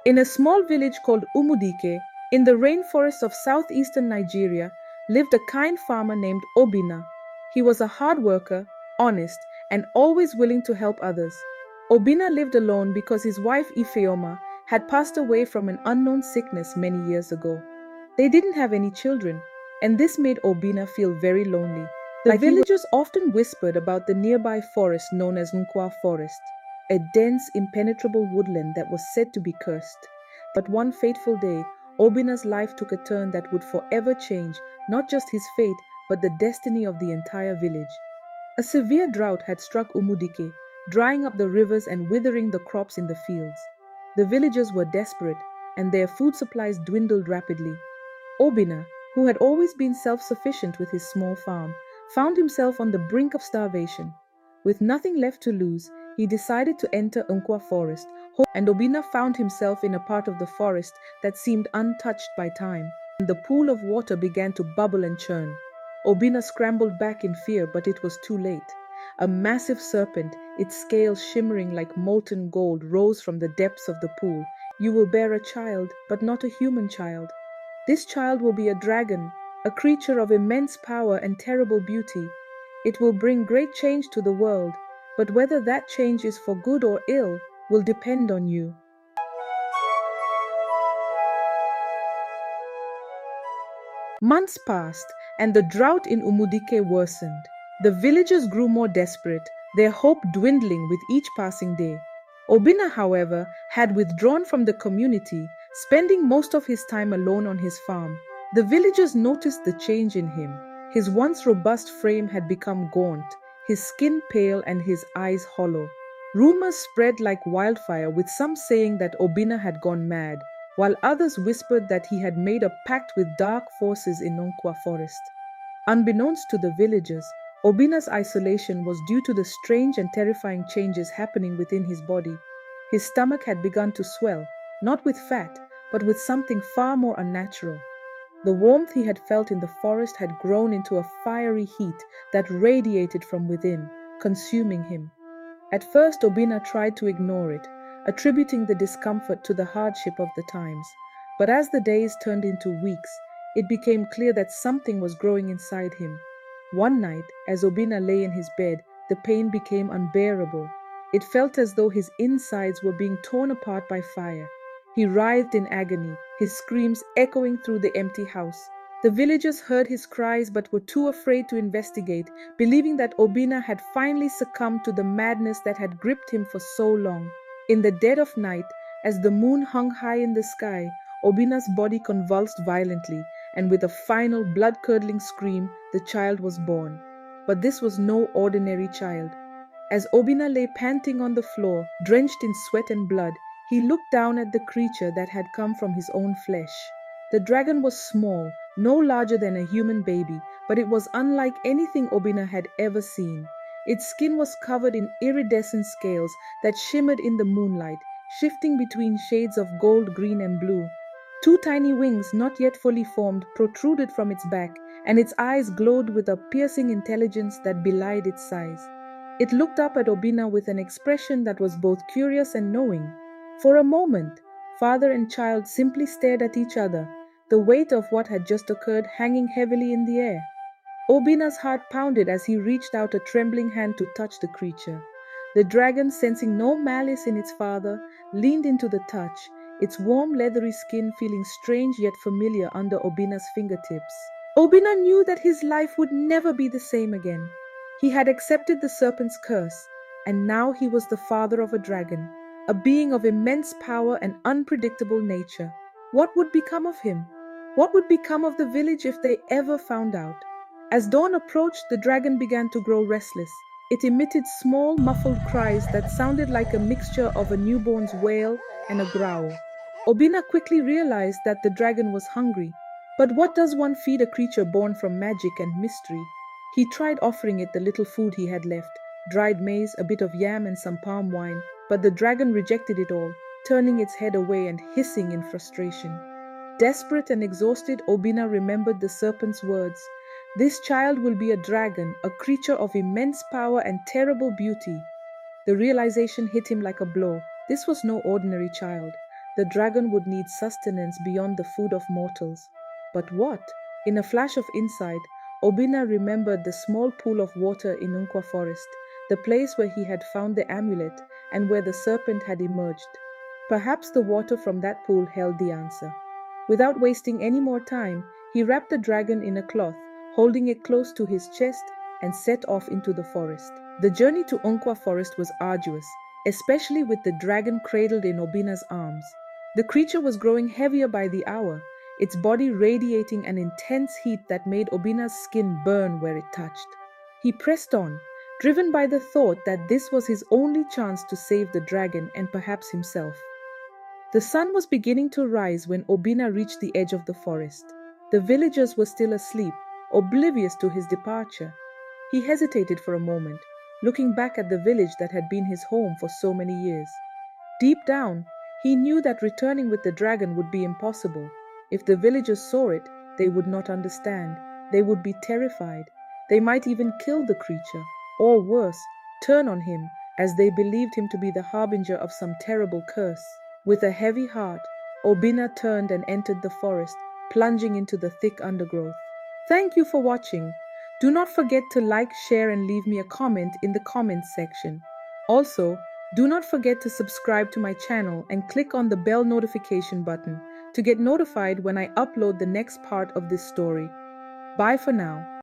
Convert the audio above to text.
In a small village called Umudike, in the rainforests of southeastern Nigeria, lived a kind farmer named Obina. He was a hard worker, honest, and always willing to help others. Obina lived alone because his wife Ifeoma had passed away from an unknown sickness many years ago. They didn't have any children, and this made Obina feel very lonely. The villagers often whispered about the nearby forest known as Nkwa Forest, a dense, impenetrable woodland that was said to be cursed. But one fateful day, Obina's life took a turn that would forever change not just his fate, but the destiny of the entire village. A severe drought had struck Umudike, drying up the rivers and withering the crops in the fields. The villagers were desperate, and their food supplies dwindled rapidly. Obina, who had always been self-sufficient with his small farm, found himself on the brink of starvation. With nothing left to lose, he decided to enter Nkwa Forest, and Obina found himself in a part of the forest that seemed untouched by time. The pool of water began to bubble and churn. Obina scrambled back in fear, but it was too late. A massive serpent, its scales shimmering like molten gold, rose from the depths of the pool. "You will bear a child, but not a human child. This child will be a dragon, a creature of immense power and terrible beauty. It will bring great change to the world, but whether that change is for good or ill will depend on you." Months passed, and the drought in Umudike worsened. The villagers grew more desperate, their hope dwindling with each passing day. Obina, however, had withdrawn from the community, spending most of his time alone on his farm. The villagers noticed the change in him. His once robust frame had become gaunt, his skin pale and his eyes hollow. Rumors spread like wildfire, with some saying that Obina had gone mad, while others whispered that he had made a pact with dark forces in Nkwa Forest. Unbeknownst to the villagers, Obina's isolation was due to the strange and terrifying changes happening within his body. His stomach had begun to swell, not with fat, but with something far more unnatural. The warmth he had felt in the forest had grown into a fiery heat that radiated from within, consuming him. At first, Obina tried to ignore it, attributing the discomfort to the hardship of the times. But as the days turned into weeks, it became clear that something was growing inside him. One night, as Obina lay in his bed, the pain became unbearable. It felt as though his insides were being torn apart by fire. He writhed in agony, his screams echoing through the empty house. The villagers heard his cries but were too afraid to investigate, believing that Obina had finally succumbed to the madness that had gripped him for so long. In the dead of night, as the moon hung high in the sky, Obina's body convulsed violently, and with a final blood-curdling scream, the child was born. But this was no ordinary child. As Obina lay panting on the floor, drenched in sweat and blood, he looked down at the creature that had come from his own flesh. The dragon was small, no larger than a human baby, but it was unlike anything Obina had ever seen. Its skin was covered in iridescent scales that shimmered in the moonlight, shifting between shades of gold, green, and blue. Two tiny wings, not yet fully formed, protruded from its back, and its eyes glowed with a piercing intelligence that belied its size. It looked up at Obina with an expression that was both curious and knowing. For a moment, father and child simply stared at each other, the weight of what had just occurred hanging heavily in the air. Obina's heart pounded as he reached out a trembling hand to touch the creature. The dragon, sensing no malice in its father, leaned into the touch, its warm leathery skin feeling strange yet familiar under Obina's fingertips. Obina knew that his life would never be the same again. He had accepted the serpent's curse, and now he was the father of a dragon, a being of immense power and unpredictable nature. What would become of him? What would become of the village if they ever found out? As dawn approached, the dragon began to grow restless. It emitted small, muffled cries that sounded like a mixture of a newborn's wail and a growl. Obina quickly realized that the dragon was hungry. But what does one feed a creature born from magic and mystery? He tried offering it the little food he had left, dried maize, a bit of yam, and some palm wine, but the dragon rejected it all, turning its head away and hissing in frustration. Desperate and exhausted, Obina remembered the serpent's words. This child will be a dragon, a creature of immense power and terrible beauty. The realization hit him like a blow. This was no ordinary child. the dragon would need sustenance beyond the food of mortals. But what? In a flash of insight, Obina remembered the small pool of water in Unkwa forest, the place where he had found the amulet and where the serpent had emerged. Perhaps the water from that pool held the answer. Without wasting any more time, he wrapped the dragon in a cloth, holding it close to his chest, and set off into the forest. The journey to Unkwa forest was arduous, especially with the dragon cradled in Obina's arms. The creature was growing heavier by the hour, its body radiating an intense heat that made Obina's skin burn where it touched. He pressed on, driven by the thought that this was his only chance to save the dragon and perhaps himself. The sun was beginning to rise when Obina reached the edge of the forest. The villagers were still asleep, oblivious to his departure. He hesitated for a moment, looking back at the village that had been his home for so many years. Deep down, he knew that returning with the dragon would be impossible. If the villagers saw it, they would not understand. They would be terrified. They might even kill the creature, or worse, turn on him, as they believed him to be the harbinger of some terrible curse. With a heavy heart, Obina turned and entered the forest, plunging into the thick undergrowth. Thank you for watching. Do not forget to like, share, and leave me a comment in the comments section. Also, do not forget to subscribe to my channel and click on the bell notification button to get notified when I upload the next part of this story. Bye for now.